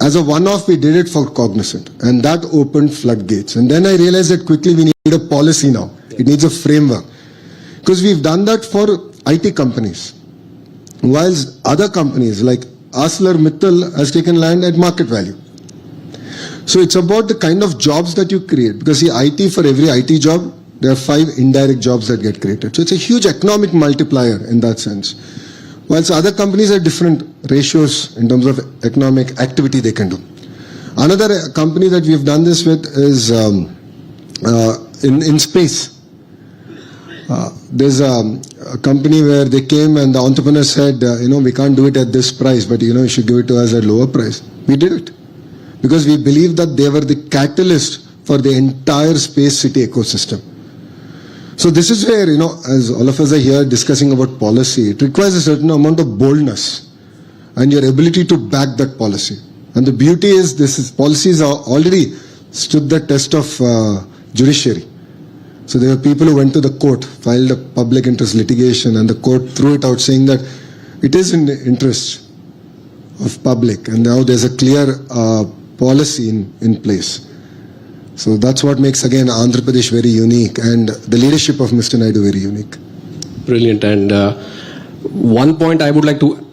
As a one-off, we did it for Cognizant, and that opened floodgates. And then I realized that quickly we need a policy now. It needs a framework. Because we've done that for IT companies. Whilst other companies like ArcelorMittal has taken land at market value. So it's about the kind of jobs that you create. Because see, IT, for every IT job, there are 5 indirect jobs that get created. So it's a huge economic multiplier in that sense. Whilst other companies have different ratios in terms of economic activity they can do. Another company that we've done this with is in space. There's a company where they came and the entrepreneur said, we can't do it at this price, but you should give it to us at lower price. We did it. Because we believe that they were the catalyst for the entire space city ecosystem. So this is where, as all of us are here discussing about policy, it requires a certain amount of boldness and your ability to back that policy. And the beauty is policies are already stood the test of judiciary. So there were people who went to the court, filed a public interest litigation, and the court threw it out saying that it is in the interest of public, and now there's a clear policy in place. So that's what makes, again, Andhra Pradesh very unique, and the leadership of Mr. Naidu very unique. Brilliant. And one point I would like to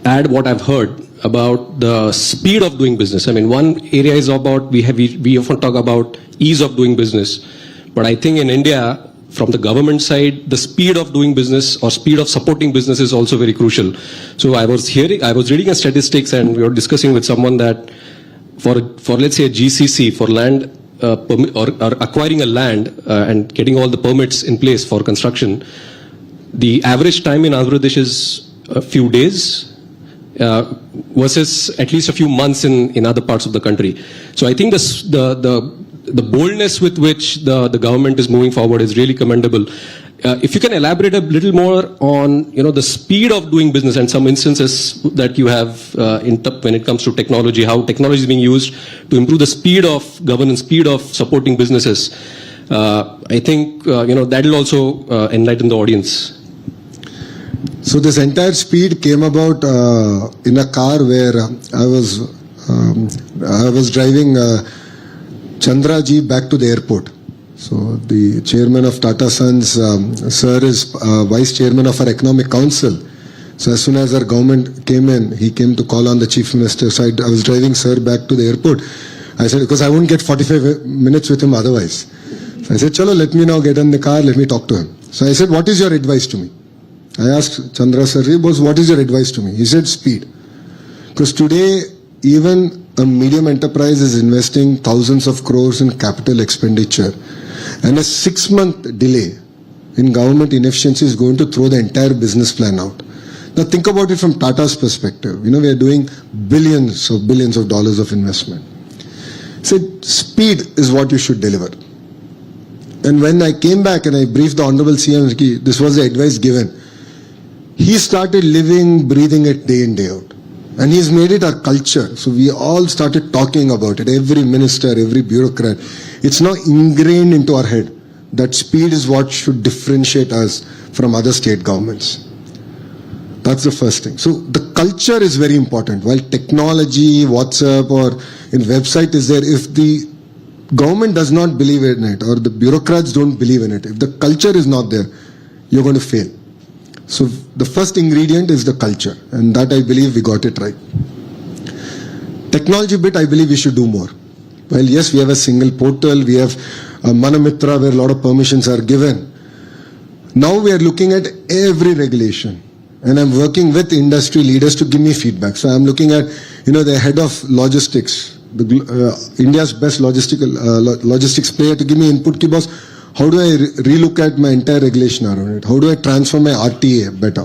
add what I've heard about the speed of doing business. I mean, one area is about, we often talk about ease of doing business. But I think in India, from the government side, the speed of doing business or speed of supporting business is also very crucial. So I was reading a statistics, and we were discussing with someone that for let's say a GCC, for land, or acquiring a land and getting all the permits in place for construction, the average time in Andhra Pradesh is a few days versus at least a few months in other parts of the country. So I think the boldness with which the government is moving forward is really commendable. If you can elaborate a little more on the speed of doing business and some instances that you have when it comes to technology, how technology is being used to improve the speed of governance, speed of supporting businesses. I think that will also enlighten the audience. So this entire speed came about in a car where I was driving Chandraji back to the airport. So the chairman of Tata Sons, sir, is vice chairman of our economic council. So as soon as our government came in, he came to call on the chief minister. So I was driving sir back to the airport. I said, because I wouldn't get 45 minutes with him otherwise. So I said, chalo, let me now get in the car, let me talk to him. So I said, what is your advice to me? I asked Chandra sir, what is your advice to me? He said, speed. Because today, even a medium enterprise is investing thousands of crores in capital expenditure. And a 6-month delay in government inefficiency is going to throw the entire business plan out. Now think about it from Tata's perspective. We are doing billions of dollars of investment. So speed is what you should deliver. And when I came back and I briefed the Honorable CM, this was the advice given. He started living, breathing it day in, day out. And he's made it our culture. So we all started talking about it. Every minister, every bureaucrat. It's now ingrained into our head that speed is what should differentiate us from other state governments. That's the first thing. So the culture is very important. While technology, WhatsApp or in website is there, if the government does not believe in it or the bureaucrats don't believe in it, if the culture is not there, you're going to fail. So the first ingredient is the culture, and that I believe we got it right. Technology bit, I believe we should do more. Well, yes, we have a single portal, we have a Manamitra where a lot of permissions are given. Now we are looking at every regulation, and I'm working with industry leaders to give me feedback. So I'm looking at, the head of logistics, India's best logistics player, to give me input. Ki boss, how do I relook at my entire regulation around it? How do I transform my RTA better?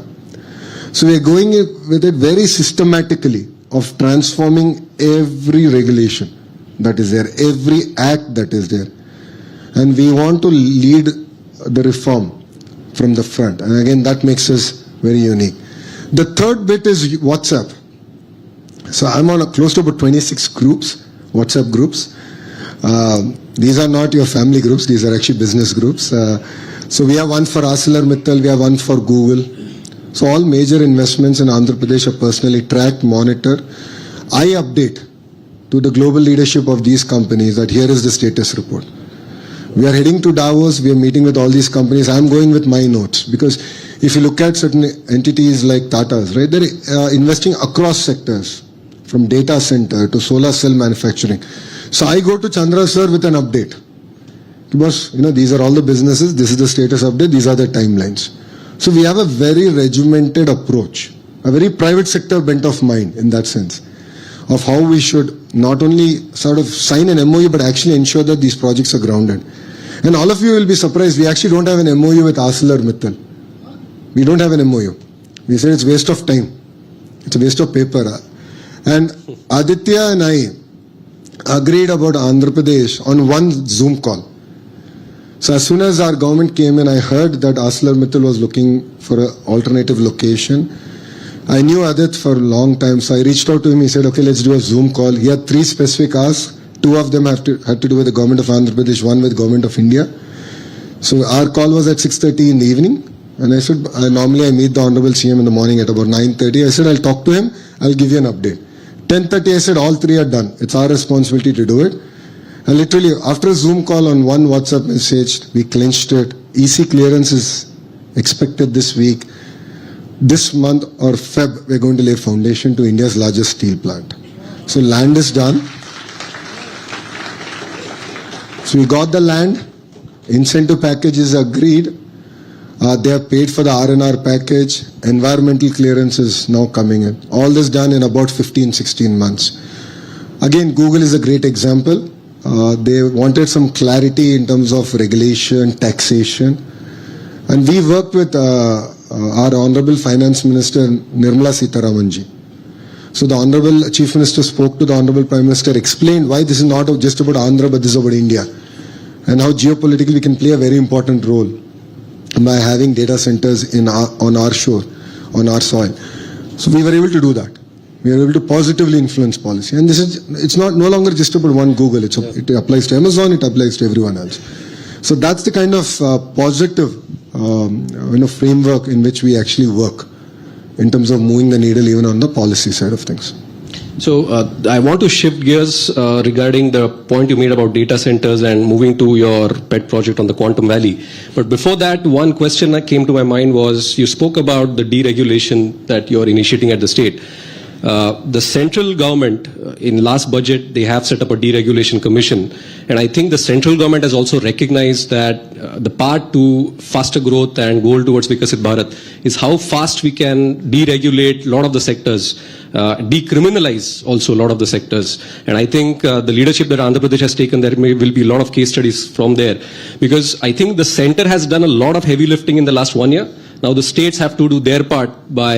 So we are going with it very systematically of transforming every regulation that is there, every act that is there. And we want to lead the reform from the front. And again, that makes us very unique. The third bit is WhatsApp. So I'm on close to about 26 groups, WhatsApp groups. These are not your family groups, these are actually business groups. So we have one for ArcelorMittal, we have one for Google. So all major investments in Andhra Pradesh are personally tracked, monitored. I update to the global leadership of these companies that here is the status report. We are heading to Davos, we are meeting with all these companies. I'm going with my notes because if you look at certain entities like Tata's, right, they're investing across sectors from data center to solar cell manufacturing. So I go to Chandra sir with an update. Because, these are all the businesses, this is the status update, these are the timelines. So we have a very regimented approach, a very private sector bent of mind in that sense, of how we should not only sort of sign an MOU, but actually ensure that these projects are grounded. And all of you will be surprised, we actually don't have an MOU with ArcelorMittal. We don't have an MOU. We said it's waste of time. It's a waste of paper. And Aditya and I agreed about Andhra Pradesh on one Zoom call. So as soon as our government came in, I heard that ArcelorMittal was looking for an alternative location. I knew Adit for a long time, so I reached out to him. He said, okay, let's do a Zoom call. He had 3 specific asks. 2 of them had to do with the government of Andhra Pradesh, 1 with government of India. So our call was at 6:30 in the evening. And I said, normally I meet the Honorable CM in the morning at about 9:30. I said, I'll talk to him. I'll give you an update. 10:30, I said, all 3 are done. It's our responsibility to do it. And literally, after a Zoom call on one WhatsApp message, we clinched it. EC clearance is expected this week. This month or Feb, we're going to lay foundation to India's largest steel plant. So land is done. So we got the land. Incentive package is agreed. They have paid for the R&R package. Environmental clearance is now coming in. All this done in about 15-16 months. Again, Google is a great example. They wanted some clarity in terms of regulation, taxation. And we worked with our Honorable Finance Minister, Nirmala Sitharamanji. So the Honorable Chief Minister spoke to the Honorable Prime Minister, explained why this is not just about Andhra, but this is about India. And how geopolitically we can play a very important role by having data centers on our shore, on our soil. So we were able to do that. We are able to positively influence policy. And it's no longer just about one Google. It applies to Amazon, it applies to everyone else. So that's the kind of positive framework in which we actually work in terms of moving the needle even on the policy side of things. So I want to shift gears regarding the point you made about data centers and moving to your pet project on the Quantum Valley. But before that, one question that came to my mind was you spoke about the deregulation that you're initiating at the state. The central government, in last budget, they have set up a deregulation commission. And I think the central government has also recognized that the path to faster growth and goal towards Vikasit Bharat is how fast we can deregulate a lot of the sectors, decriminalize also a lot of the sectors. And I think the leadership that Andhra Pradesh has taken, there will be a lot of case studies from there. Because I think the center has done a lot of heavy lifting in the last 1 year. Now the states have to do their part by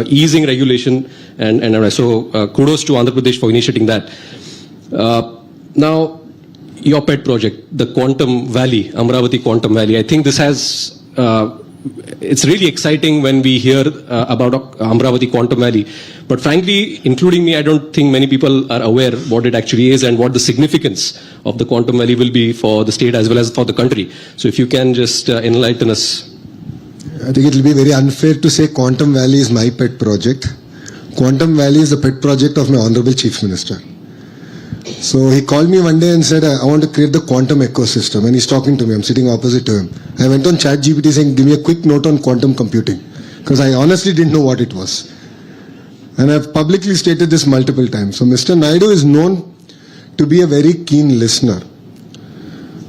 easing regulation, and so kudos to Andhra Pradesh for initiating that. Now, your pet project, the Quantum Valley, Amravati Quantum Valley, I think this has, it's really exciting when we hear about Amravati Quantum Valley. But frankly, including me, I don't think many people are aware what it actually is and what the significance of the Quantum Valley will be for the state as well as for the country. So if you can just enlighten us. I think it will be very unfair to say Quantum Valley is my pet project. Quantum Valley is the pet project of my Honorable Chief Minister. So he called me one day and said, I want to create the quantum ecosystem. And he's talking to me. I'm sitting opposite to him. I went on ChatGPT saying, give me a quick note on quantum computing. Because I honestly didn't know what it was. And I've publicly stated this multiple times. So Mr. Naidu is known to be a very keen listener.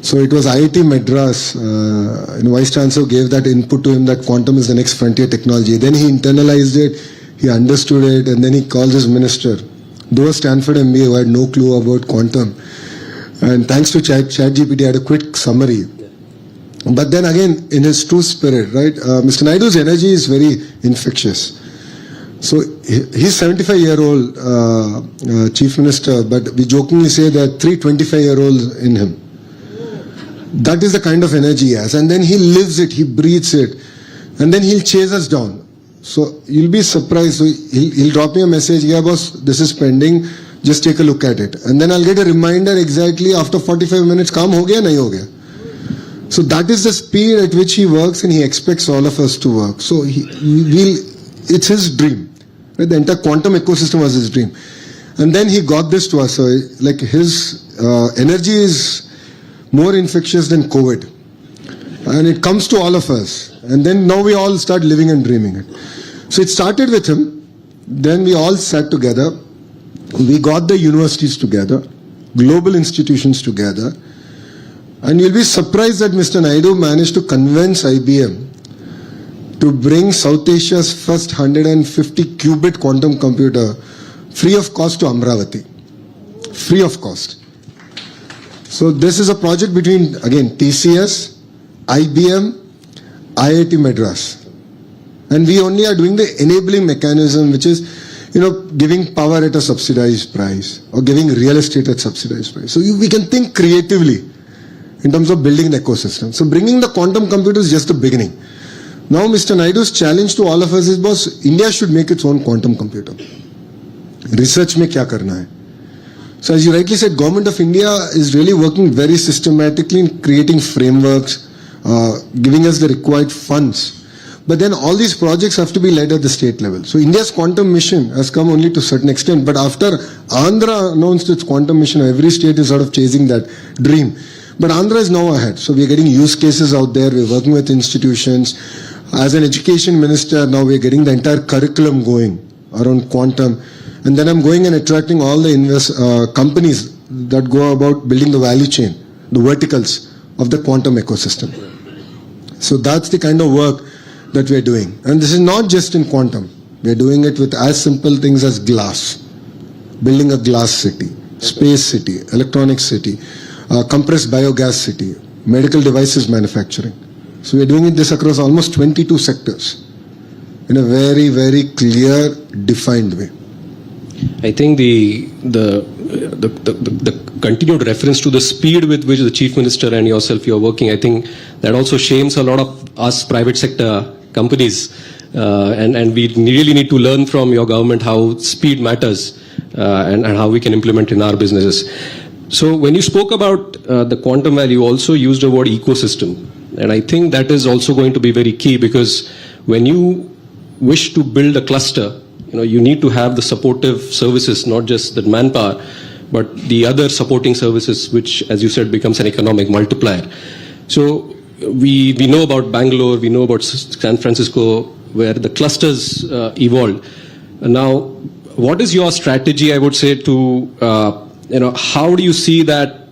So it was IIT Madras, Vice Chancellor gave that input to him that quantum is the next frontier technology. Then he internalized it, he understood it, and then he called his minister. Though Stanford MBA who had no clue about quantum. And thanks to ChatGPT, I had a quick summary. But then again, in his true spirit, right, Mr. Naidu's energy is very infectious. So he's 75-year-old Chief Minister, but we jokingly say there are 3 25-year-olds in him. That is the kind of energy he has. And then he lives it, he breathes it. And then he'll chase us down. So you'll be surprised. So he'll drop me a message, yeah boss, this is pending, just take a look at it. And then I'll get a reminder exactly after 45 minutes, kaam ho gaya, nahi ho gaya. So that is the speed at which he works, and he expects all of us to work. So it's his dream. Right? The entire quantum ecosystem was his dream. And then he got this to us. So, like, his energy is more infectious than COVID. And it comes to all of us. And then now we all start living and dreaming it. So it started with him. Then we all sat together. We got the universities together, global institutions together. And you'll be surprised that Mr. Naidu managed to convince IBM to bring South Asia's first 150 qubit quantum computer free of cost to Amravati. Free of cost. So this is a project between, again, TCS, IBM, IIT Madras. And we only are doing the enabling mechanism, which is, giving power at a subsidized price or giving real estate at subsidized price. So we can think creatively in terms of building an ecosystem. So bringing the quantum computer is just the beginning. Now Mr. Naidu's challenge to all of us is, boss, India should make its own quantum computer. Research mein kya karna hai? So as you rightly said, Government of India is really working very systematically in creating frameworks, giving us the required funds. But then all these projects have to be led at the state level. So India's quantum mission has come only to a certain extent. But after Andhra announced its quantum mission, every state is sort of chasing that dream. But Andhra is now ahead. So we are getting use cases out there. We're working with institutions. As an education minister, now we're getting the entire curriculum going around quantum. And then I'm going and attracting all the companies that go about building the value chain, the verticals of the quantum ecosystem. So that's the kind of work that we're doing. And this is not just in quantum. We're doing it with as simple things as glass, building a glass city, space city, electronic city, compressed biogas city, medical devices manufacturing. So we're doing this across almost 22 sectors in a very, very clear, defined way. I think the continued reference to the speed with which the Chief Minister and yourself you are working, I think that also shames a lot of us private sector companies, and we really need to learn from your government how speed matters and how we can implement in our businesses. So when you spoke about the quantum value, you also used the word ecosystem, and I think that is also going to be very key, because when you wish to build a cluster, you need to have the supportive services, not just the manpower, but the other supporting services, which, as you said, becomes an economic multiplier. So we know about Bangalore, we know about San Francisco, where the clusters evolved. Now, what is your strategy, I would say, to, how do you see that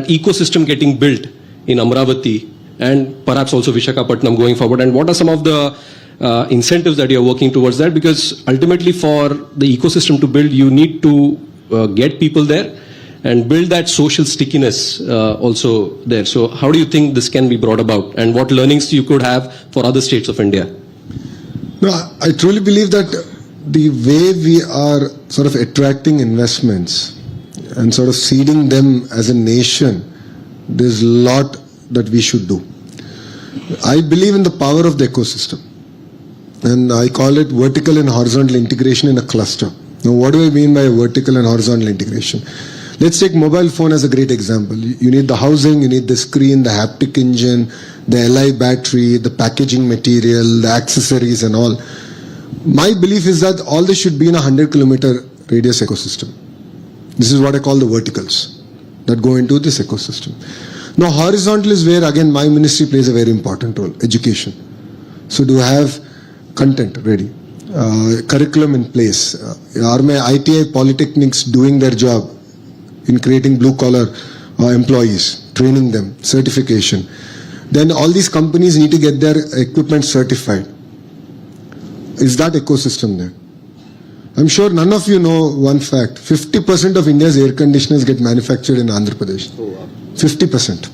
ecosystem getting built in Amravati and perhaps also Vishakhapatnam going forward? And what are some of the incentives that you're working towards that? Because ultimately for the ecosystem to build, you need to get people there and build that social stickiness also there. So how do you think this can be brought about, and what learnings you could have for other states of India? No, I truly believe that the way we are sort of attracting investments and sort of seeding them as a nation, there's a lot that we should do. I believe in the power of the ecosystem. And I call it vertical and horizontal integration in a cluster. Now, what do I mean by vertical and horizontal integration? Let's take mobile phone as a great example. You need the housing, you need the screen, the haptic engine, the Li battery, the packaging material, the accessories and all. My belief is that all this should be in a 100-kilometer radius ecosystem. This is what I call the verticals that go into this ecosystem. Now, horizontal is where, again, my ministry plays a very important role, education. So to have content ready, curriculum in place, are my ITI polytechnics doing their job in creating blue-collar employees, training them, certification. Then all these companies need to get their equipment certified. Is that ecosystem there? I'm sure none of you know one fact. 50% of India's air conditioners get manufactured in Andhra Pradesh. 50%.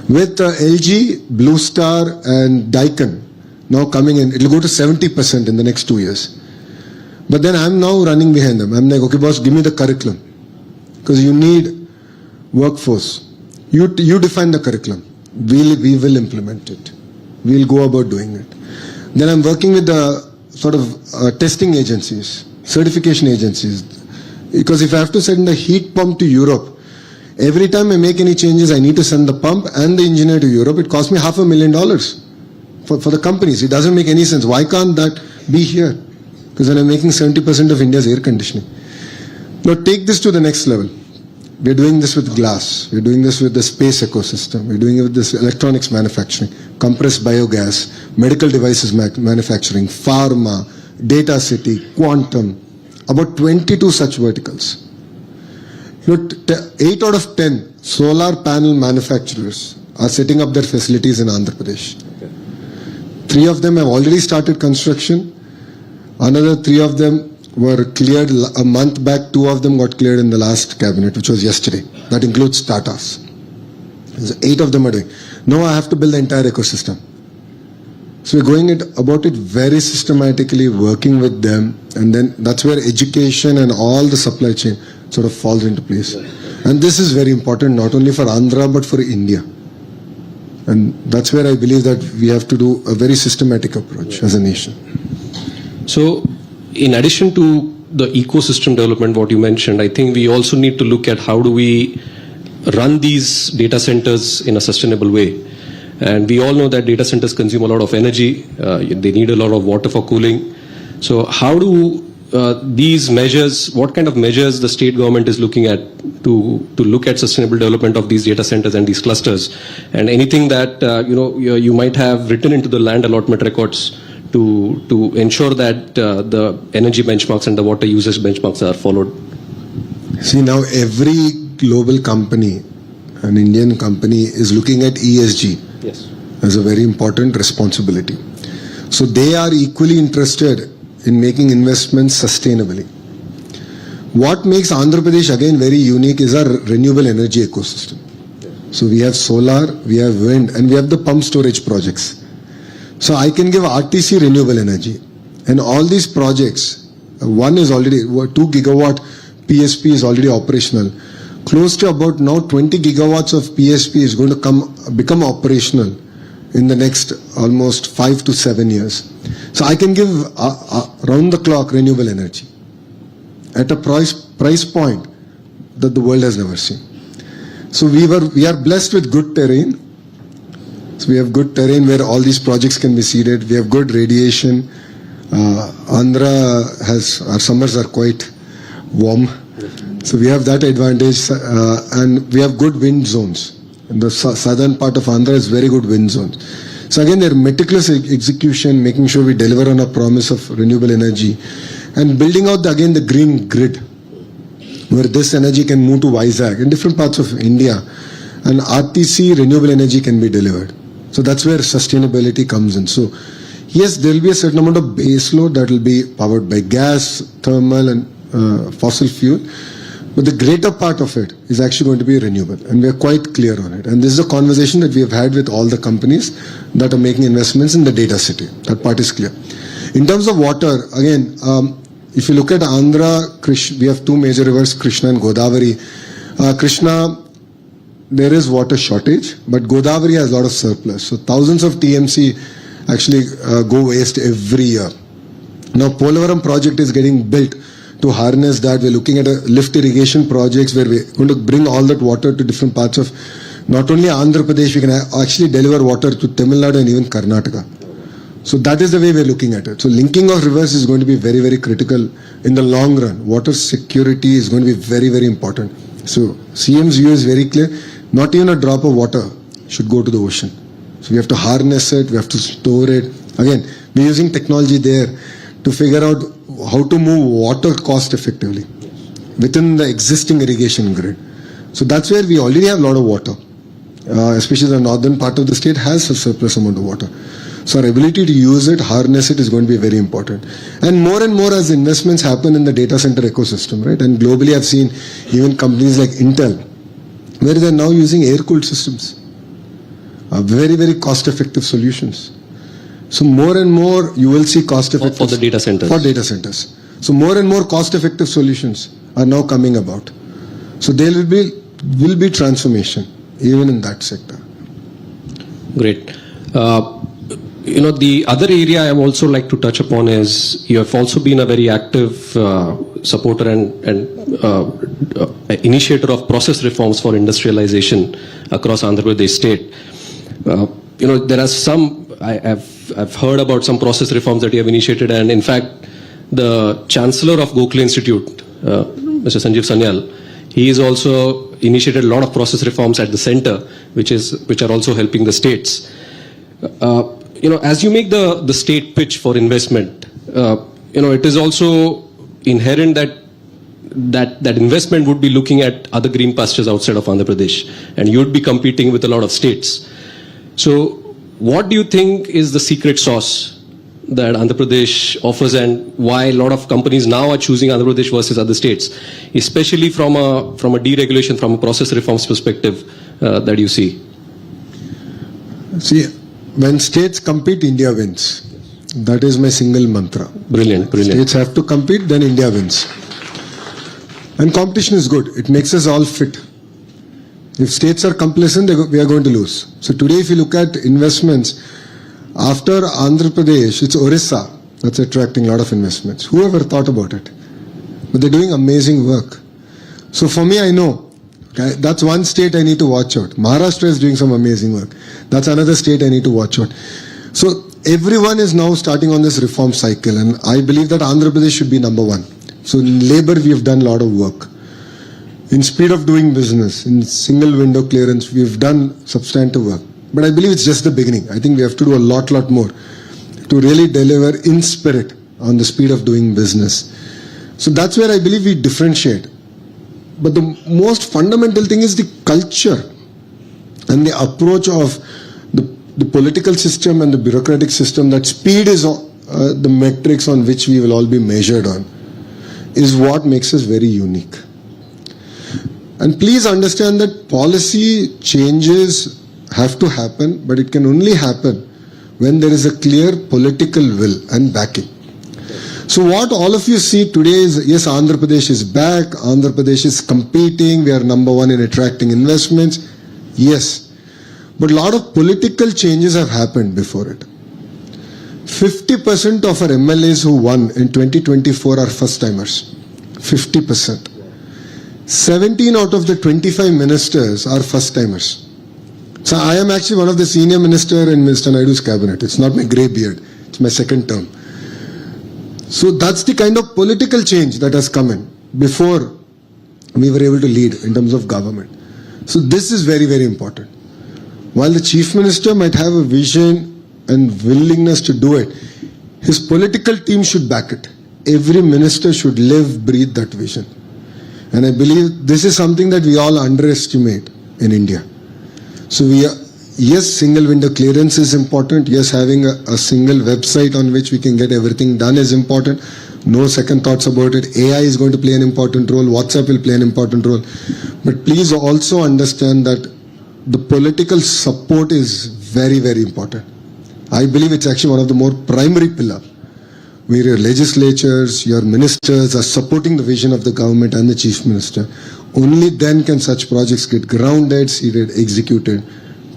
With LG, Blue Star and Daikin now coming in, it will go to 70% in the next 2 years. But then I'm now running behind them. I'm like, okay boss, give me the curriculum. Because you need workforce. You define the curriculum. We will implement it. We'll go about doing it. Then I'm working with the sort of testing agencies, certification agencies. Because if I have to send the heat pump to Europe, every time I make any changes, I need to send the pump and the engineer to Europe. It costs me $500,000 for the companies. It doesn't make any sense. Why can't that be here? because then I'm making 70% of India's air conditioning. Now take this to the next level. We're doing this with glass. We're doing this with the space ecosystem. We're doing it with this electronics manufacturing, compressed biogas, medical devices manufacturing, pharma, data city, quantum, about 22 such verticals. 8 out of 10 solar panel manufacturers are setting up their facilities in Andhra Pradesh. 3 of them have already started construction. Another 3 of them were cleared a month back. 2 of them got cleared in the last cabinet, which was yesterday. That includes Tatas. So 8 of them are doing. Now I have to build the entire ecosystem. So we're going about it very systematically, working with them, and then that's where education and all the supply chain sort of falls into place. And this is very important, not only for Andhra but for India. And that's where I believe that we have to do a very systematic approach as a nation. So, in addition to the ecosystem development, what you mentioned, I think we also need to look at how do we run these data centers in a sustainable way. And we all know that data centers consume a lot of energy. They need a lot of water for cooling. So how do these measures, what kind of measures the state government is looking at to look at sustainable development of these data centers and these clusters? And anything that you might have written into the land allotment records to ensure that the energy benchmarks and the water usage benchmarks are followed? See, now every global company, an Indian company, is looking at ESG. Yes. As a very important responsibility. So they are equally interested in making investments sustainably. What makes Andhra Pradesh again very unique is our renewable energy ecosystem. So we have solar, we have wind, and we have the pump storage projects. So I can give RTC renewable energy. And all these projects, one is already, 2 gigawatt PSP is already operational. Close to about now 20 gigawatts of PSP is going to become operational in the next almost 5 to 7 years. So I can give round the clock renewable energy at a price point that the world has never seen. So we are blessed with good terrain. So we have good terrain where all these projects can be seeded. We have good radiation. Andhra our summers are quite warm. So we have that advantage, and we have good wind zones. In the southern part of Andhra is very good wind zones. So again, they're meticulous execution, making sure we deliver on a promise of renewable energy, and building out again the green grid, where this energy can move to Vizag in different parts of India, and RTC renewable energy can be delivered. So that's where sustainability comes in. So yes, there will be a certain amount of base load that will be powered by gas, thermal, and fossil fuel. But the greater part of it is actually going to be renewable, and we are quite clear on it. And this is a conversation that we have had with all the companies that are making investments in the data city. That part is clear. In terms of water, again, if you look at Andhra, we have 2 major rivers, Krishna and Godavari. Krishna, there is water shortage, but Godavari has a lot of surplus. So thousands of TMC actually go waste every year. Now, Polavaram project is getting built to harness that. We're looking at lift irrigation projects where we're going to bring all that water to different parts of not only Andhra Pradesh, we can actually deliver water to Tamil Nadu and even Karnataka. So that is the way we're looking at it. So linking of rivers is going to be very, very critical in the long run. Water security is going to be very, very important. So CM's view is very clear. Not even a drop of water should go to the ocean. So we have to harness it, we have to store it. Again, we're using technology there to figure out how to move water cost effectively within the existing irrigation grid. So that's where we already have a lot of water, especially the northern part of the state has a surplus amount of water. So our ability to use it, harness it is going to be very important. And more as investments happen in the data center ecosystem, right? And globally I've seen even companies like Intel, where they're now using air-cooled systems, very, very cost-effective solutions. So more and more you will see cost-effective for the data centers. For data centers. So more and more cost-effective solutions are now coming about. So there will be transformation even in that sector. Great. The other area I would also like to touch upon is you have also been a very active supporter and initiator of process reforms for industrialization across Andhra Pradesh state. There are some, I've heard about some process reforms that you have initiated, and in fact, the Chancellor of Gokhale Institute, Mr. Sanjeev Sanyal, he has also initiated a lot of process reforms at the center, which are also helping the states. As you make the state pitch for investment, it is also inherent that investment would be looking at other green pastures outside of Andhra Pradesh, and you would be competing with a lot of states. So, what do you think is the secret sauce that Andhra Pradesh offers, and why a lot of companies now are choosing Andhra Pradesh versus other states, especially from a deregulation, from a process reforms perspective that you see? See, when states compete, India wins. That is my single mantra. Brilliant. States have to compete, then India wins. And competition is good. It makes us all fit. If states are complacent, we are going to lose. So today, if you look at investments, after Andhra Pradesh, it's Orissa that's attracting a lot of investments. Whoever thought about it? But they're doing amazing work. So for me, I know, okay, that's one state I need to watch out. Maharashtra is doing some amazing work. That's another state I need to watch out. So everyone is now starting on this reform cycle, and I believe that Andhra Pradesh should be number one. So in labor, we have done a lot of work. In speed of doing business, in single window clearance, we've done substantive work. But I believe it's just the beginning. I think we have to do a lot more to really deliver in spirit on the speed of doing business. So that's where I believe we differentiate. But the most fundamental thing is the culture and the approach of the political system and the bureaucratic system, that speed is the metrics on which we will all be measured on, is what makes us very unique. And please understand that policy changes have to happen, but it can only happen when there is a clear political will and backing. So what all of you see today is, yes, Andhra Pradesh is back, Andhra Pradesh is competing, we are number one in attracting investments. Yes, but a lot of political changes have happened before it. 50% of our MLAs who won in 2024 are first-timers. 50%. 17 out of the 25 ministers are first-timers. So I am actually one of the senior minister in Mr. Naidu's cabinet. It's not my grey beard. It's my second term. So that's the kind of political change that has come in before we were able to lead in terms of government. So this is very, very important. While the chief minister might have a vision and willingness to do it, his political team should back it. Every minister should live, breathe that vision. And I believe this is something that we all underestimate in India. So yes, single window clearance is important. Yes, having a single website on which we can get everything done is important. No second thoughts about it. AI is going to play an important role. WhatsApp will play an important role. But please also understand that the political support is very, very important. I believe it's actually one of the more primary pillars, where your legislatures, your ministers are supporting the vision of the government and the chief minister. Only then can such projects get grounded, seeded, executed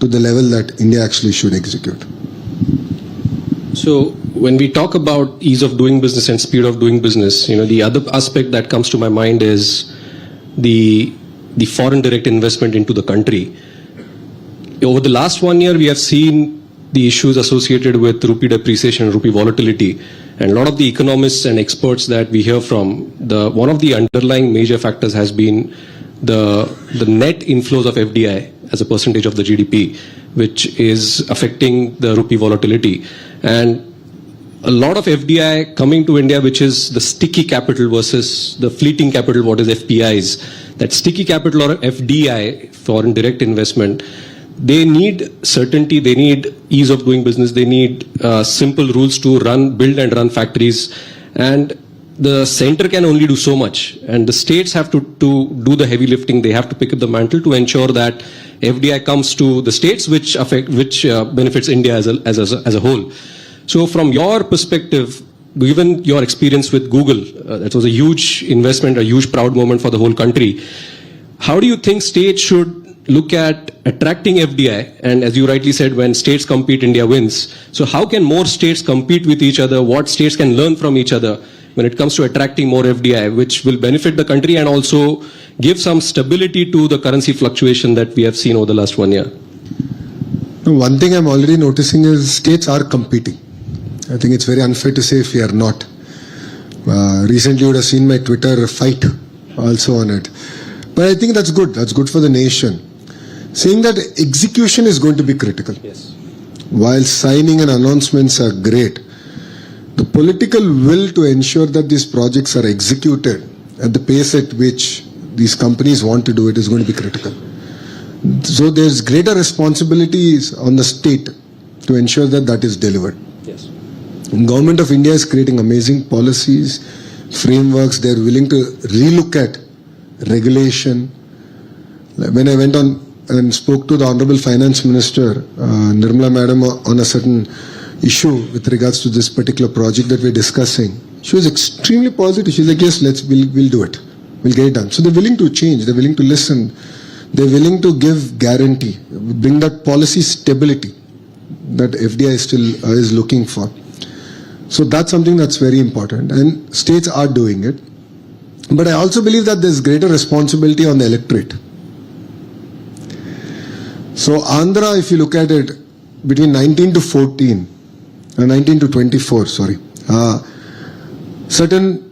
to the level that India actually should execute. So when we talk about ease of doing business and speed of doing business, the other aspect that comes to my mind is the foreign direct investment into the country. Over the last 1 year, we have seen the issues associated with rupee depreciation and rupee volatility. And a lot of the economists and experts that we hear from, one of the underlying major factors has been the net inflows of FDI as a percentage of the GDP, which is affecting the rupee volatility. And a lot of FDI coming to India, which is the sticky capital versus the fleeting capital, what is FPIs. That sticky capital or FDI, foreign direct investment, they need certainty, they need ease of doing business, they need simple rules to build and run factories, and the center can only do so much, and the states have to do the heavy lifting. They have to pick up the mantle to ensure that FDI comes to the states, which benefits India as a whole. So from your perspective, given your experience with Google, that was a huge investment, a huge proud moment for the whole country. How do you think states should look at attracting FDI? And as you rightly said, when states compete, India wins. So how can more states compete with each other? What states can learn from each other when it comes to attracting more FDI, which will benefit the country and also give some stability to the currency fluctuation that we have seen over the last 1 year? One thing I'm already noticing is states are competing. I think it's very unfair to say if we are not. Recently, you would have seen my Twitter fight also on it. But I think that's good. That's good for the nation. Saying that execution is going to be critical. Yes. While signing and announcements are great, the political will to ensure that these projects are executed at the pace at which these companies want to do it is going to be critical. So there's greater responsibilities on the state to ensure that that is delivered. Yes. Government of India is creating amazing policies, frameworks. They're willing to relook at regulation. When I went on and spoke to the Honorable Finance Minister, Nirmala Madam, on a certain issue with regards to this particular project that we're discussing, she was extremely positive. She's like, yes, we'll do it. We'll get it done. So they're willing to change. They're willing to listen. They're willing to give guarantee, bring that policy stability that FDI is looking for. So that's something that's very important, and states are doing it. But I also believe that there's greater responsibility on the electorate. So Andhra, if you look at it, between 19 to 14, 19 to 24, certain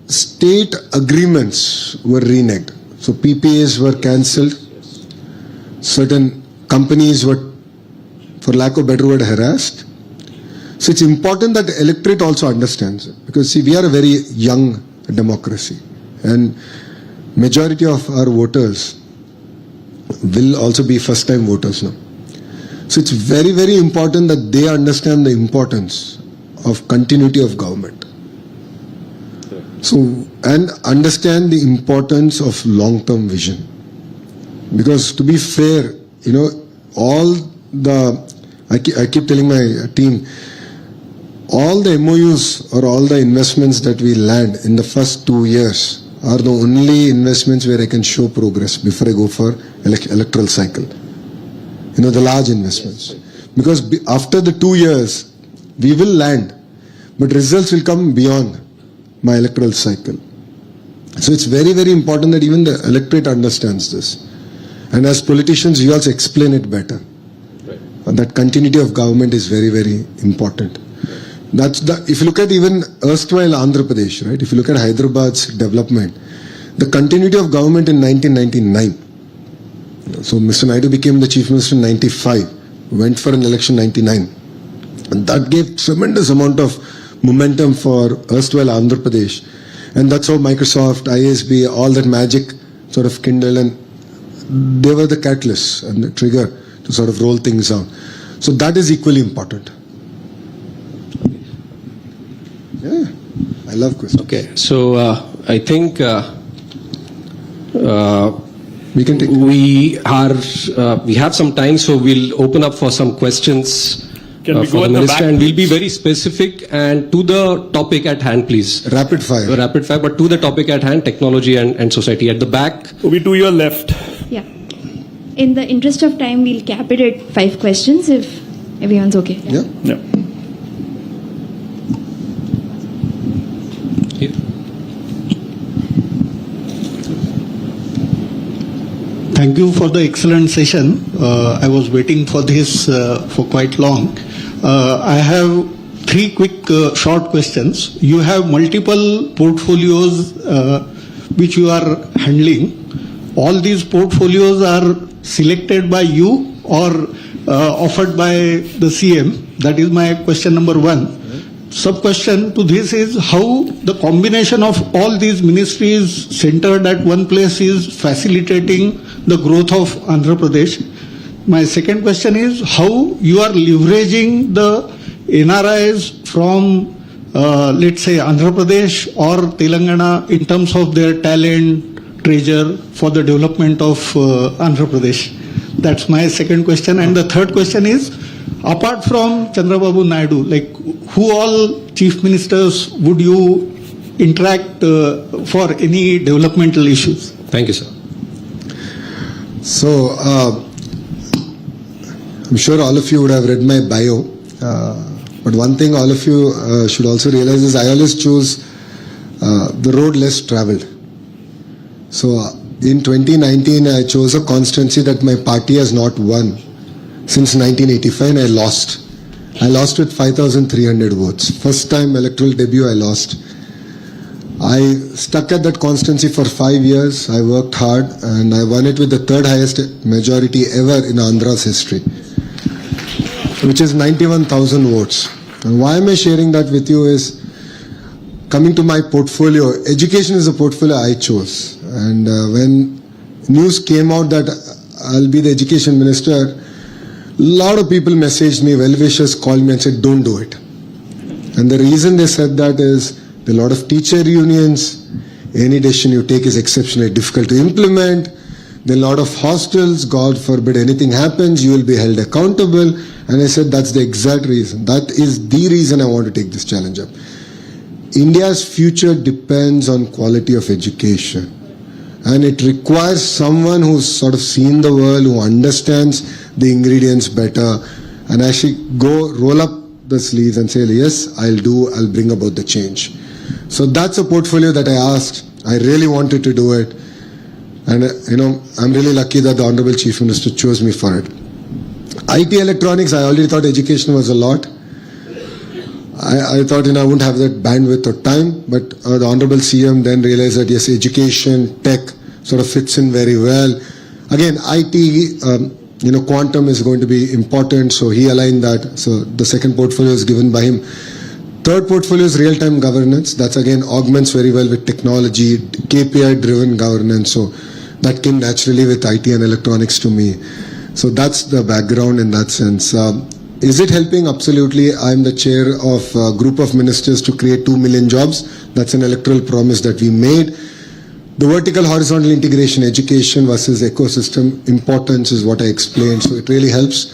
state agreements were reneged. So PPAs were cancelled. Certain companies were, for lack of a better word, harassed. So it's important that the electorate also understands it. Because see, we are a very young democracy. And majority of our voters will also be first time voters now. So it's very, very important that they understand the importance of continuity of government. So, and understand the importance of long-term vision. Because to be fair, I keep telling my team, all the MOUs or all the investments that we land in the first 2 years are the only investments where I can show progress before I go for electoral cycle. The large investments. Because after the 2 years, we will land, but results will come beyond my electoral cycle. So it's very, very important that even the electorate understands this. And as politicians, we also explain it better. Right. And that continuity of government is very, very important. If you look at even erstwhile Andhra Pradesh, right? If you look at Hyderabad's development, the continuity of government in 1999. So Mr. Naidu became the Chief Minister in 95, went for an election in 99. And that gave tremendous amount of momentum for erstwhile Andhra Pradesh. And that's how Microsoft, ISB, all that magic sort of kindled, and they were the catalyst and the trigger to sort of roll things out. So that is equally important. Yeah, I love questions. Okay, so I think we can take. We have some time, so we'll open up for some questions. Can we for go the at the minister, back, and we'll be please? very specific and to the topic at hand, please. Rapid fire. Rapid fire, but to the topic at hand, technology and society. At the back. Obi, to your left. Yeah. In the interest of time, we'll cap it at 5 questions if everyone's okay. Yeah. Yeah. Here. Thank you for the excellent session. I was waiting for this for quite long. I have 3 quick short questions. You have multiple portfolios which you are handling. All these portfolios are selected by you or offered by the CM? That is my question number 1. Sub-question to this is how the combination of all these ministries centered at one place is facilitating the growth of Andhra Pradesh. My second question is how you are leveraging the NRIs from let's say Andhra Pradesh or Telangana in terms of their talent, treasure for the development of Andhra Pradesh. That's my second question. And the third question is, apart from Chandrababu Naidu, like who all chief ministers would you interact for any developmental issues? Thank you, sir. So, I'm sure all of you would have read my bio. But one thing all of you should also realize is I always choose the road less traveled. So, in 2019, I chose a constituency that my party has not won since 1985, and I lost. I lost with 5,300 votes. First time electoral debut, I lost. I stuck at that constancy for 5 years. I worked hard and I won it with the third highest majority ever in Andhra's history, which is 91,000 votes. And why am I sharing that with you is, coming to my portfolio, education is a portfolio I chose. And when news came out that I'll be the education minister, a lot of people messaged me, well-wishers called me and said, don't do it. And the reason they said that is, there are a lot of teacher unions, any decision you take is exceptionally difficult to implement, there are a lot of hostels, God forbid anything happens, you will be held accountable. And I said, that's the exact reason. That is the reason I want to take this challenge up. India's future depends on quality of education. And it requires someone who's sort of seen the world, who understands the ingredients better, and actually go roll up the sleeves and say, yes, I'll bring about the change. So that's a portfolio that I asked. I really wanted to do it. And, I'm really lucky that the Honorable Chief Minister chose me for it. IT electronics, I already thought education was a lot. I thought, I wouldn't have that bandwidth or time, but the Honorable CM then realized that, yes, education, tech sort of fits in very well. Again, IT, quantum is going to be important, so he aligned that. So the second portfolio is given by him. Third portfolio is real-time governance. That's again augments very well with technology, KPI-driven governance. So that came naturally with IT and electronics to me. So that's the background in that sense. Is it helping? Absolutely. I'm the chair of a group of ministers to create 2 million jobs. That's an electoral promise that we made. The vertical horizontal integration, education versus ecosystem importance is what I explained. So it really helps.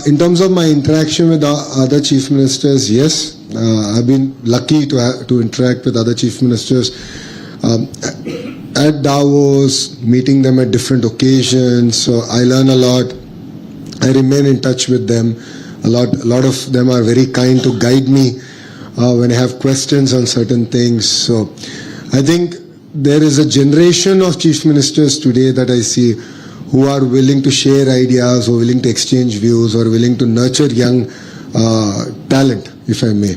In terms of my interaction with other chief ministers, yes, I've been lucky to interact with other chief ministers at Davos, meeting them at different occasions. So I learn a lot. I remain in touch with them. A lot of them are very kind to guide me when I have questions on certain things. So I think there is a generation of chief ministers today that I see who are willing to share ideas, or willing to exchange views, or willing to nurture young talent, if I may.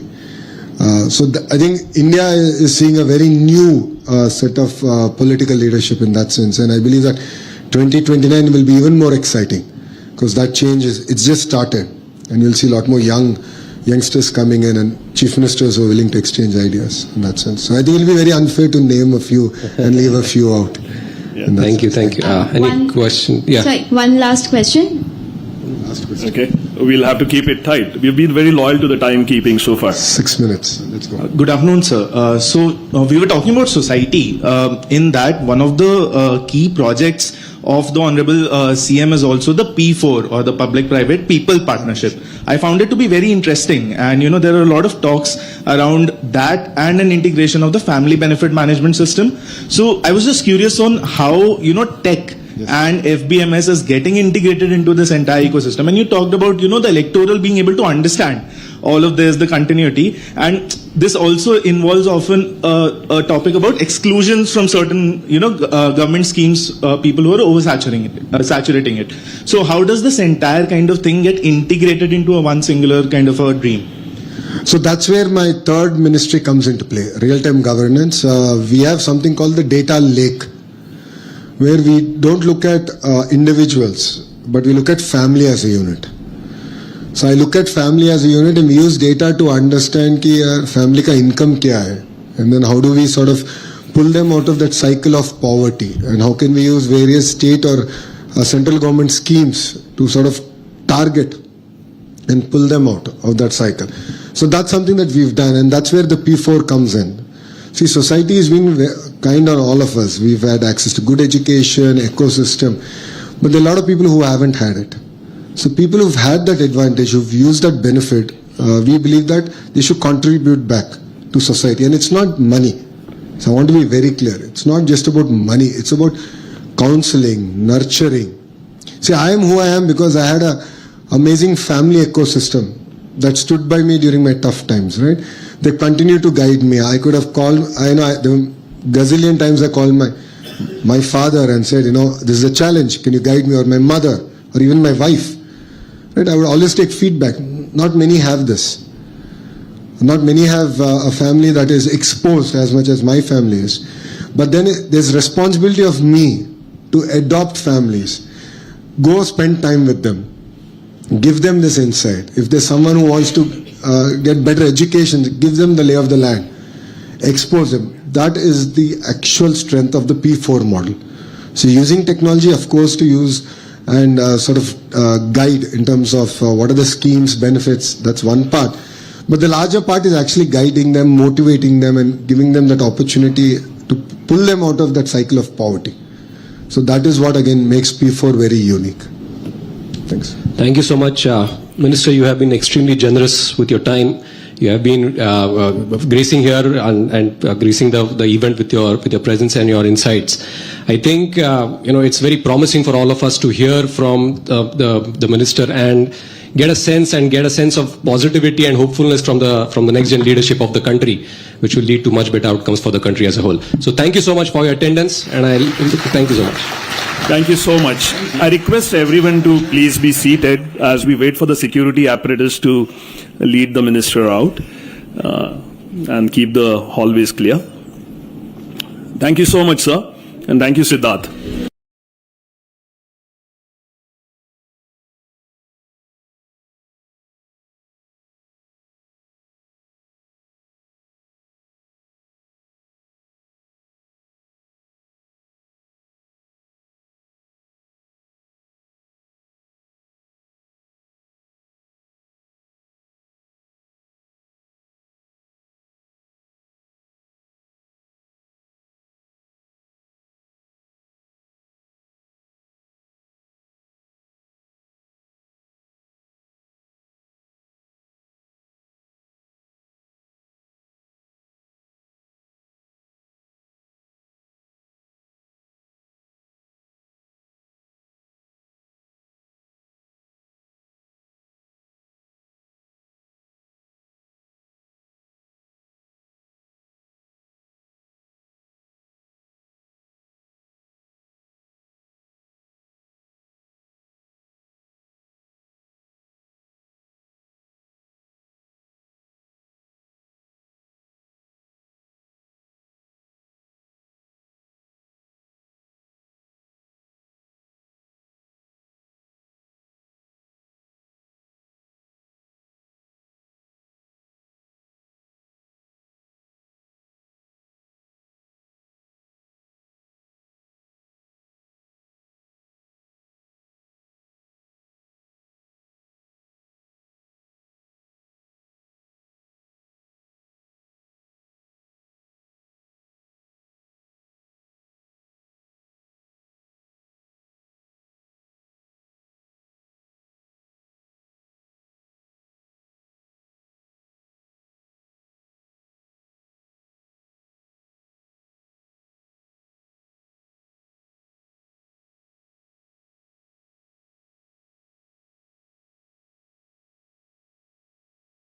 I think India is seeing a very new set of political leadership in that sense, and I believe that 2029 will be even more exciting, because that change it's just started, and you'll see a lot more youngsters coming in and chief ministers who are willing to exchange ideas in that sense. So I think it'll be very unfair to name a few and leave a few out. Yeah. Thank you. Any question? Yeah. Sorry, one last question. Okay, we'll have to keep it tight. We've been very loyal to the timekeeping so far. 6 minutes. Let's go. Good afternoon, sir. We were talking about society. In that, one of the key projects of the Honorable CM is also the P4, or the Public-Private People Partnership. I found it to be very interesting, and there are a lot of talks around that and an integration of the family benefit management system. So I was just curious on how tech and FBMS is getting integrated into this entire ecosystem. And you talked about the electoral being able to understand all of this, the continuity, and this also involves often a topic about exclusions from certain government schemes, people who are oversaturating it. So how does this entire kind of thing get integrated into a one singular kind of a dream? So that's where my third ministry comes into play, real-time governance. We have something called the data lake, where we don't look at individuals, but we look at family as a unit. So I look at family as a unit, and we use data to understand ki family ka income kya hai, and then how do we sort of pull them out of that cycle of poverty, and how can we use various state or central government schemes to sort of target and pull them out of that cycle. So that's something that we've done, and that's where the P4 comes in. See, society has been kind on all of us. We've had access to good education, ecosystem, but there are a lot of people who haven't had it. So people who've had that advantage, who've used that benefit, we believe that they should contribute back to society. And it's not money. So I want to be very clear. It's not just about money. It's about counseling, nurturing. See, I am who I am because I had an amazing family ecosystem that stood by me during my tough times, right? They continue to guide me. I could have called, there were gazillion times I called my father and said, this is a challenge. Can you guide me? Or my mother, or even my wife. Right? I would always take feedback. Not many have this. Not many have a family that is exposed as much as my family is. But then there's responsibility of me to adopt families. Go spend time with them. Give them this insight. If there's someone who wants to get better education, give them the lay of the land. Expose them. That is the actual strength of the P4 model. So using technology, of course, to use and sort of guide in terms of what are the schemes, benefits, that's one part. But the larger part is actually guiding them, motivating them, and giving them that opportunity to pull them out of that cycle of poverty. So that is what again makes P4 very unique. Thanks. Thank you so much. Minister, you have been extremely generous with your time. You have been gracing here and gracing the event with your presence and your insights. I think it's very promising for all of us to hear from the minister and get a sense of positivity and hopefulness from the next gen leadership of the country, which will lead to much better outcomes for the country as a whole. So thank you so much for your attendance, and thank you so much. Thank you so much. I request everyone to please be seated as we wait for the security apparatus to lead the minister out and keep the hallways clear. Thank you so much, sir, and thank you, Siddharth.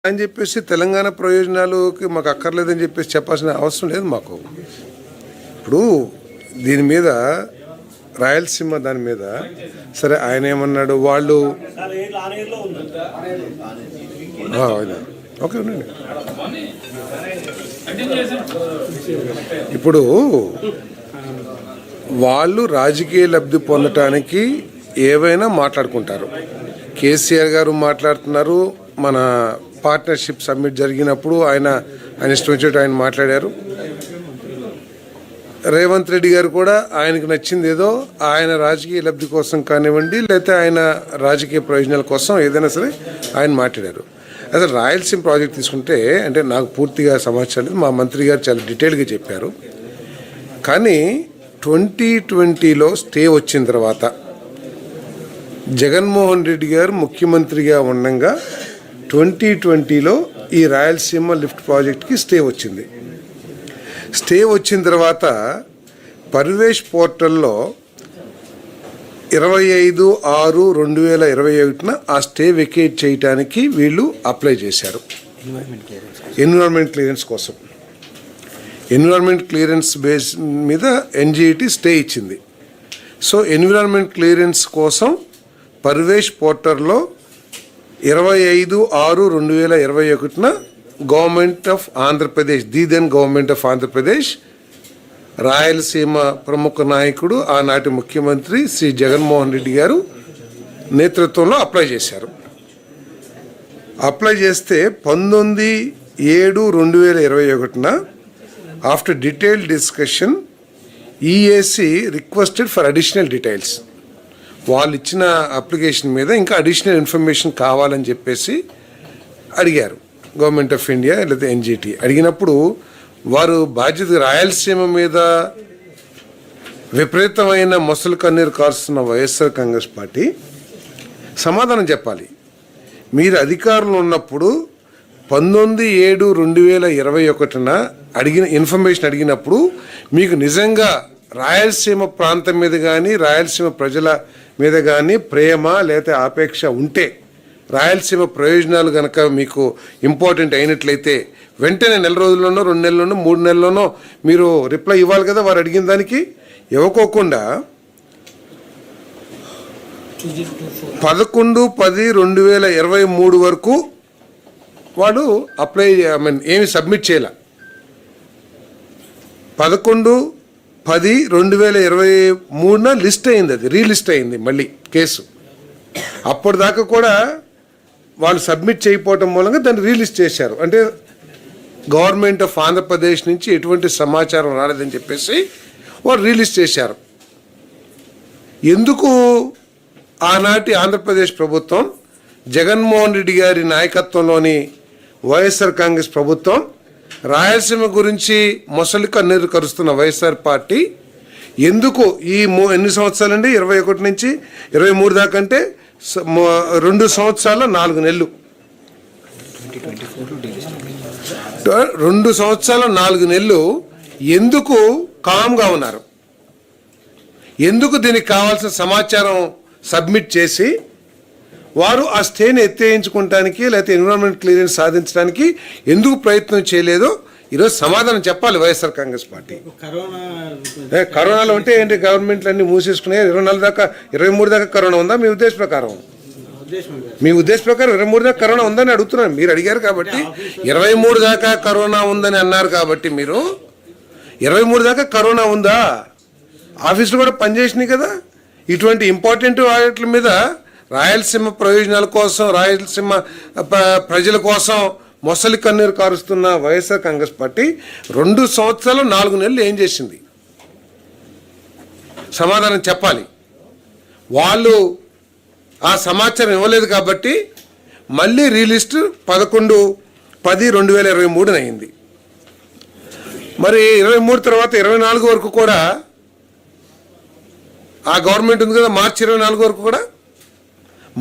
అని చెప్పేసి తెలంగాణ ప్రయోజనాలకి మాకు అక్కర్లేదని చెప్పేసి చెప్పాల్సిన అవసరం లేదు మాకు. ఇప్పుడు దీని మీద రాయలసీమ దాని మీద సరే ఆయన ఏమన్నాడు వాళ్ళు ఓకే ఉండండి. ఇప్పుడు వాళ్ళు రాజకీయ లబ్ధి పొందటానికి ఏవైనా మాట్లాడుకుంటారు. కేసీఆర్ గారు మాట్లాడుతున్నారు. మన పార్ట్నర్షిప్ సమ్మిట్ జరిగినప్పుడు ఆయన ఇష్టం వచ్చినట్టు ఆయన మాట్లాడారు. రేవంత్ రెడ్డి గారు కూడా ఆయనకు నచ్చింది ఏదో ఆయన రాజకీయ లబ్ధి కోసం కానివ్వండి, లేకపోతే ఆయన రాజకీయ ప్రయోజనాల కోసం ఏదైనా సరే ఆయన మాట్లాడారు. అసలు రాయలసీమ ప్రాజెక్ట్ తీసుకుంటే అంటే నాకు పూర్తిగా సమాచారం లేదు, మా మంత్రి గారు చాలా డీటెయిల్గా చెప్పారు. కానీ 2020లో స్టే వచ్చిన తర్వాత జగన్మోహన్ రెడ్డి గారు ముఖ్యమంత్రిగా ఉండగా 2020లో ఈ రాయలసీమ లిఫ్ట్ ప్రాజెక్ట్కి స్టే వచ్చింది. స్టే వచ్చిన తర్వాత పర్వేష్ పోర్టల్లో 25/6/2021 ఆ స్టే వెకేట్ చేయడానికి వీళ్ళు అప్లై చేశారు ఎన్విరాన్మెంట్ క్లియరెన్స్ కోసం. ఎన్విరాన్మెంట్ క్లియరెన్స్ బేస్ మీద ఎన్జిటి స్టే ఇచ్చింది. సో ఎన్విరాన్మెంట్ క్లియరెన్స్ కోసం పర్వేష్ పోర్టల్లో 25/6/2021 government of Andhra Pradesh, the then government of Andhra Pradesh, Rayalaseema ప్రముఖ నాయకుడు ఆనాటి ముఖ్యమంత్రి శ్రీ జగన్మోహన్ రెడ్డి గారు నేతృత్వంలో అప్లై చేశారు. అప్లై చేస్తే 19/7/2021 after detailed discussion EAC requested for additional details. వాళ్ళు ఇచ్చిన అప్లికేషన్ మీద ఇంకా అడిషనల్ ఇన్ఫర్మేషన్ కావాలని చెప్పేసి అడిగారు గవర్నమెంట్ ఆఫ్ ఇండియా లేదా ఎన్జిటి. అడిగినప్పుడు వారు బాధ్యత రాయలసీమ మీద విపరీతమైన మొసలు కన్నీరు కారుస్తున్న వైఎస్ఆర్ కాంగ్రెస్ పార్టీ సమాధానం చెప్పాలి. మీరు అధికారంలో ఉన్నప్పుడు 19/7/2021 అడిగిన ఇన్ఫర్మేషన్ అడిగినప్పుడు మీకు నిజంగా రాయలసీమ ప్రాంతం మీద కానీ రాయలసీమ ప్రజల మీద కానీ ప్రేమ లేదా ఆపేక్ష ఉంటే, రాయలసీమ ప్రయోజనాలు కనుక మీకు ఇంపార్టెంట్ అయినట్లయితే వెంటనే 4 రోజుల్లోనో 2 నెలల్లోనో 3 నెలల్లోనో మీరు రిప్లై ఇవ్వాలి కదా. వారు అడిగిన దానికి ఇవ్వకోకుండా 11/10/2023 వరకు వాడు అప్లై ఏమి సబ్మిట్ చేయాల. 11/10/2023 లిస్ట్ అయింది, అది రీలిస్ట్ అయింది మళ్ళీ కేసు. అప్పటిదాకా కూడా వాళ్ళు సబ్మిట్ చేయకపోవటం మూలంగా దాన్ని రీలిస్ట్ చేశారు. అంటే గవర్నమెంట్ ఆఫ్ ఆంధ్రప్రదేశ్ నుంచి ఎటువంటి సమాచారం రాలేదని చెప్పేసి వారు రీలిస్ట్ చేశారు. ఎందుకు ఆనాటి ఆంధ్రప్రదేశ్ ప్రభుత్వం, జగన్మోహన్ రెడ్డి గారి నాయకత్వంలోని వైఎస్ఆర్ కాంగ్రెస్ ప్రభుత్వం, రాయలసీమ గురించి మొసలి కన్నీరు కరుస్తున్న వైఎస్ఆర్ పార్టీ ఎందుకు ఈ ఎన్ని సంవత్సరాలండి, 21 నుంచి 23 దాకా, అంటే 2 సంవత్సరాల 4 నెలలు, 2 సంవత్సరాల 4 నెలలు ఎందుకు కామ్గా ఉన్నారు? ఎందుకు దీనికి కావాల్సిన సమాచారం సబ్మిట్ చేసి వారు ఆ స్టేని ఎత్తేయించుకోవటానికి లేకపోతే ఎన్విరాన్మెంట్ క్లియరెన్స్ సాధించడానికి ఎందుకు ప్రయత్నం చేయలేదో ఈరోజు సమాధానం చెప్పాలి వైఎస్ఆర్ కాంగ్రెస్ పార్టీ. కరోనాలో ఉంటే ఏంటి, గవర్నమెంట్లు అన్ని మూసేసుకునే 24 దాకా 23 దాకా కరోనా ఉందా మీ ఉద్దేశ ప్రకారం? మీ ఉద్దేశ ప్రకారం 23 దాకా కరోనా ఉందని అడుగుతున్నాను. మీరు అడిగారు కాబట్టి 23 దాకా కరోనా ఉందని అన్నారు కాబట్టి మీరు 23 దాకా కరోనా ఉందా? ఆఫీసులు కూడా పనిచేసినాయి కదా. ఇటువంటి ఇంపార్టెంట్ వాటి మీద రాయలసీమ ప్రయోజనాల కోసం, రాయలసీమ ప్రజల కోసం మొసలి కన్నీరు కారుస్తున్న వైఎస్ఆర్ కాంగ్రెస్ పార్టీ 2 సంవత్సరాలు 4 నెలలు ఏం చేసింది? సమాధానం చెప్పాలి. వాళ్ళు ఆ సమాచారం ఇవ్వలేదు కాబట్టి మళ్ళీ రీలిస్ట్ 11/10/2023 అయింది. మరి 23 తర్వాత 24 వరకు కూడా ఆ గవర్నమెంట్ ఉంది కదా, మార్చి 24 వరకు కూడా,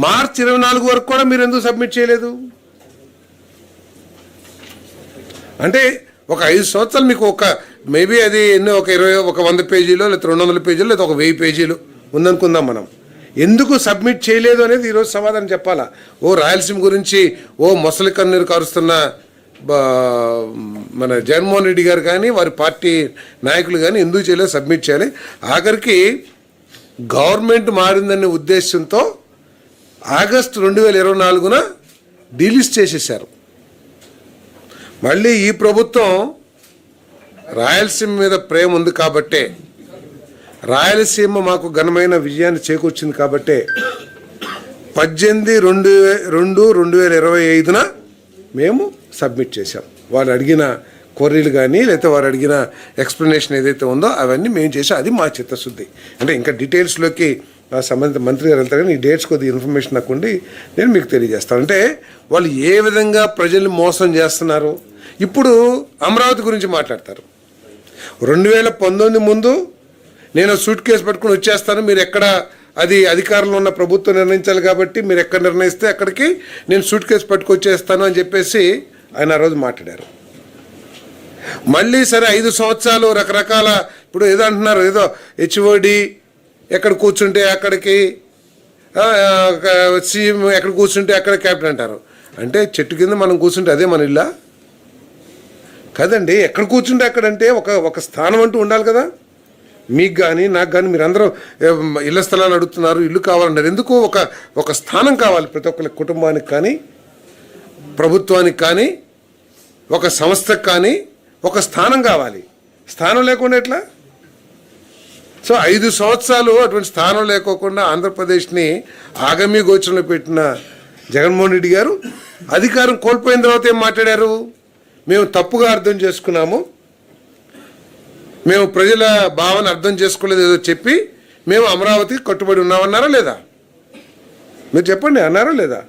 మార్చి 24 వరకు కూడా మీరు ఎందుకు సబ్మిట్ చేయలేదు? అంటే ఒక 5 సంవత్సరాలు మీకు ఒక మేబీ అది ఎన్నో ఒక 100 పేజీలో లేదా 200 పేజీలు లేదా ఒక 1000 పేజీలు ఉందనుకుందాం మనం. ఎందుకు సబ్మిట్ చేయలేదు అనేది ఈరోజు సమాధానం చెప్పాలా. ఓ రాయలసీమ గురించి ఓ మొసలి కన్నీరు కారుస్తున్న మన జగన్మోహన్ రెడ్డి గారు కానీ వారి పార్టీ నాయకులు కానీ ఎందుకు చేయలేదు, సబ్మిట్ చేయాలి. ఆఖరికి గవర్నమెంట్ మారిందనే ఉద్దేశంతో ఆగస్టు 2024న డీలిస్ట్ చేసేశారు. మళ్ళీ ఈ ప్రభుత్వం రాయలసీమ మీద ప్రేమ ఉంది కాబట్టే, రాయలసీమ మాకు ఘనమైన విజయాన్ని చేకూర్చింది కాబట్టే 18/2/2025న మేము సబ్మిట్ చేశాం. వాళ్ళు అడిగిన క్వరీలు కానీ లేకపోతే వారు అడిగిన ఎక్స్ప్లెనేషన్ ఏదైతే ఉందో అవన్నీ మేము చేసాం. అది మా చిత్తశుద్ధి. అంటే ఇంకా డీటెయిల్స్లోకి సంబంధిత మంత్రి గారు వెళ్తారు కానీ ఈ డేట్స్ కొద్దిగా ఇన్ఫర్మేషన్ నాకు ఉండి నేను మీకు తెలియజేస్తాను. అంటే వాళ్ళు ఏ విధంగా ప్రజల్ని మోసం చేస్తున్నారు. ఇప్పుడు అమరావతి గురించి మాట్లాడతారు. 2019 ముందు నేను సూట్ కేసు పట్టుకుని వచ్చేస్తాను, మీరు ఎక్కడ, అది అధికారంలో ఉన్న ప్రభుత్వం నిర్ణయించాలి కాబట్టి మీరు ఎక్కడ నిర్ణయిస్తే అక్కడికి నేను సూట్ కేసు పట్టుకొచ్చేస్తాను అని చెప్పేసి ఆయన ఆ రోజు మాట్లాడారు. మళ్ళీ సరే 5 సంవత్సరాలు రకరకాల, ఇప్పుడు ఏదో అంటున్నారు, ఏదో హెచ్ఓడి ఎక్కడ కూర్చుంటే అక్కడికి, సీఎం ఎక్కడ కూర్చుంటే అక్కడ క్యాప్టెన్ అంటారు. అంటే చెట్టు కింద మనం కూర్చుంటే అదే మన ఇల్లా? కదండి. ఎక్కడ కూర్చుంటే అక్కడంటే ఒక స్థానం అంటూ ఉండాలి కదా. మీకు కానీ నాకు కానీ మీరందరూ ఇళ్ల స్థలాలు అడుగుతున్నారు, ఇల్లు కావాలన్నారు. ఎందుకు ఒక స్థానం కావాలి ప్రతి ఒక్కరి కుటుంబానికి కానీ ప్రభుత్వానికి కానీ ఒక సంస్థకు కానీ ఒక స్థానం కావాలి. స్థానం లేకుండా ఎట్లా? సో 5 సంవత్సరాలు అటువంటి స్థానం లేకోకుండా ఆంధ్రప్రదేశ్ని ఆగమ్య గోచరంలో పెట్టిన జగన్మోహన్ రెడ్డి గారు అధికారం కోల్పోయిన తర్వాత ఏం మాట్లాడారు? మేము తప్పుగా అర్థం చేసుకున్నాము, మేము ప్రజల భావన అర్థం చేసుకోలేదు ఏదో చెప్పి మేము అమరావతికి కట్టుబడి ఉన్నామన్నారా లేదా? మీరు చెప్పండి, అన్నారా లేదా?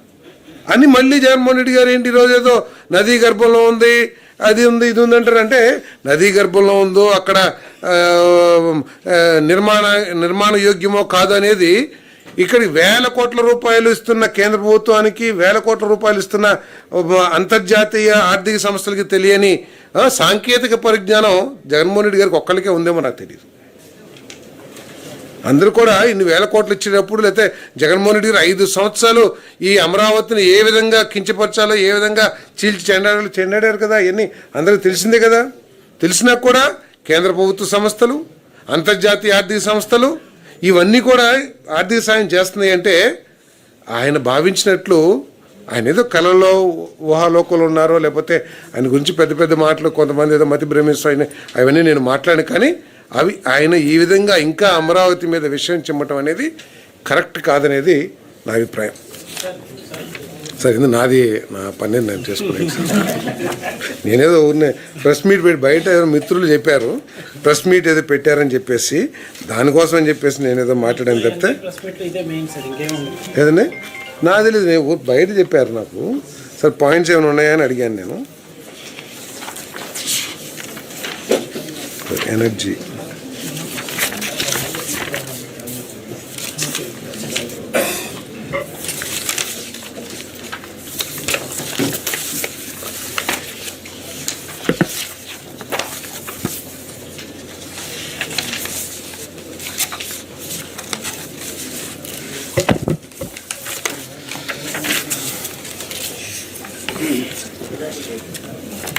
అని మళ్ళీ జగన్మోహన్ రెడ్డి గారు ఏంటి ఈరోజు ఏదో నదీ గర్భంలో ఉంది, అది ఉంది, ఇది ఉంది అంటారంటే నదీ గర్భంలో ఉందో అక్కడ నిర్మాణ యోగ్యమో కాదు అనేది ఇక్కడ వేల కోట్ల రూపాయలు ఇస్తున్న కేంద్ర ప్రభుత్వానికి, వేల కోట్ల రూపాయలు ఇస్తున్న అంతర్జాతీయ ఆర్థిక సంస్థలకి తెలియని సాంకేతిక పరిజ్ఞానం జగన్మోహన్ రెడ్డి గారికి ఒక్కరికే ఉందేమో నాకు తెలియదు. అందరూ కూడా ఇన్ని వేల కోట్లు ఇచ్చేటప్పుడు, లేకపోతే జగన్మోహన్ రెడ్డి గారు 5 సంవత్సరాలు ఈ అమరావతిని ఏ విధంగా కించపరచాలో, ఏ విధంగా చీల్చి చెండాడారు కదా, ఇవన్నీ అందరికీ తెలిసిందే కదా. తెలిసినా కూడా కేంద్ర ప్రభుత్వ సంస్థలు, అంతర్జాతీయ ఆర్థిక సంస్థలు ఇవన్నీ కూడా ఆర్థిక సాయం చేస్తున్నాయి అంటే ఆయన భావించినట్లు ఆయన ఏదో కళలో ఊహాలోకంలో ఉన్నారో, లేకపోతే ఆయన గురించి పెద్ద పెద్ద మాటలు కొంతమంది ఏదో మతి భ్రమిస్తాయని అవన్నీ నేను మాట్లాడాను. కానీ అవి ఆయన ఈ విధంగా ఇంకా అమరావతి మీద విషయం చిమ్మటం అనేది కరెక్ట్ కాదనేది నా అభిప్రాయం. సార్ ఇది నా పని నేను చేసుకున్నాను. నేనేదో ఊరినే ప్రెస్ మీట్ పెట్టి బయట ఏదో మిత్రులు చెప్పారు ప్రెస్ మీట్ ఏదో పెట్టారని చెప్పేసి దానికోసం అని చెప్పేసి నేనేదో మాట్లాడాను తప్పితే ఏదండి నాకు తెలియదు. నేను బయట చెప్పారు నాకు. సార్ పాయింట్స్ ఏమైనా ఉన్నాయా అని అడిగాను నేను. ఎనర్జీ